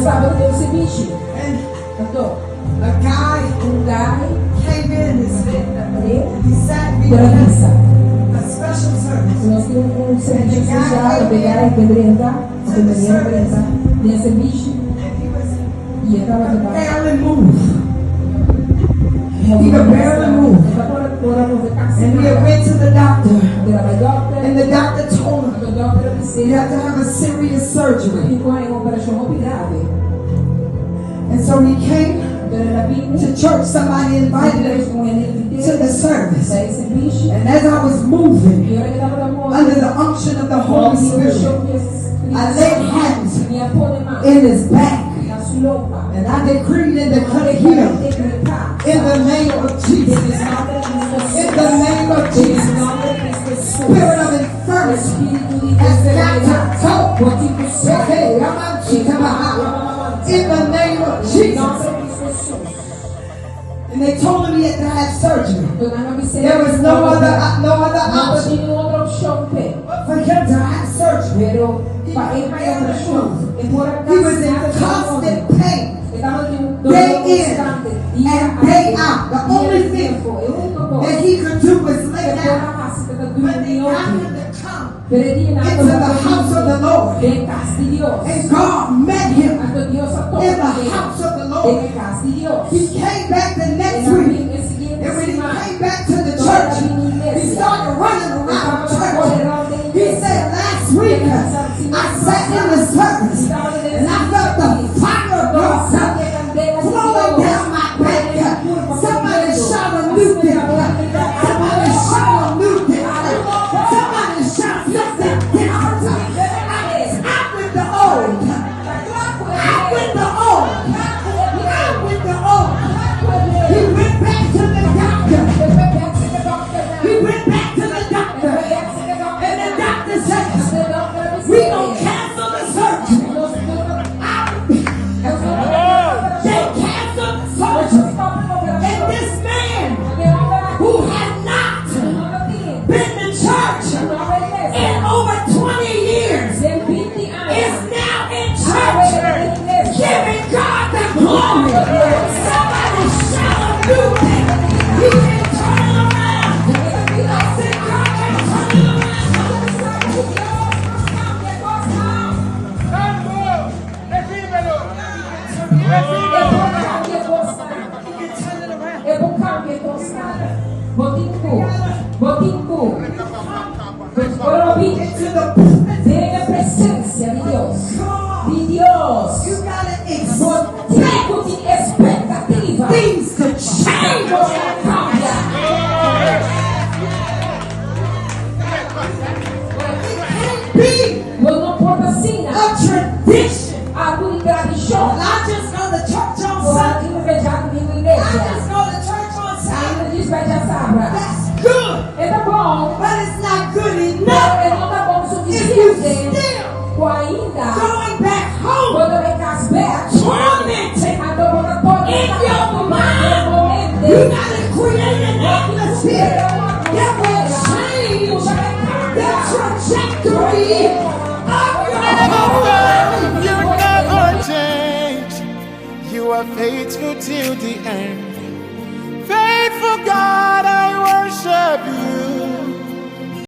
sábado deu serviço. And Então, a guy came in and said, he sat behind a special service. nós temos serviço especial, pegar nesse serviço. E ele estava de barely move. He could barely move. And he went to the doctor. And the doctor told him, you have to have a serious surgery. And so he came to church. Somebody invited him to the service. And as I was moving under the unction of the Holy Spirit, I laid hands in his back. And I decreed and declared healing in the name of Jesus. In the name of Jesus. Spirit of infirmity has got to go. In the name of Jesus. And they told him he had to have surgery. There was no other option but for him to have surgery. He was in constant pain, day in and day out. The only thing that he could do was lay down. But they asked him to come into the house of the Lord. And God met him in the house of the Lord. He came back the next week. And when he came back to the church, he started running around the church. He said, last week I sat in the service and I felt the fire of God flowing down my back. Somebody shout a new thing. Somebody shout a new thing. Somebody shout something different. Out with the old. Out with the old. Out with the old. He went back to the doctor. He went back to the doctor. And the doctor said, we don't cancel the surgery. They canceled the surgery. And this man who had not been to church in over 20 years is now in church giving God the glory. Somebody shout a new thing. He can turn it around. I said God can turn it around. Tenha presença de Deus. Você tem expectativa. Things to change. Não pode assim. A tradition. Algo de tradição. I just go to church on Sunday. I just go to church on Sunday. That's good. É bom. But it's not good enough. Não tá bom o If you suficiente. still Ainda. going back home. Quando vem casar. Tormented. In your mind. You gotta create an atmosphere that will change the trajectory of your life. You're not gonna change. You are faithful till the end.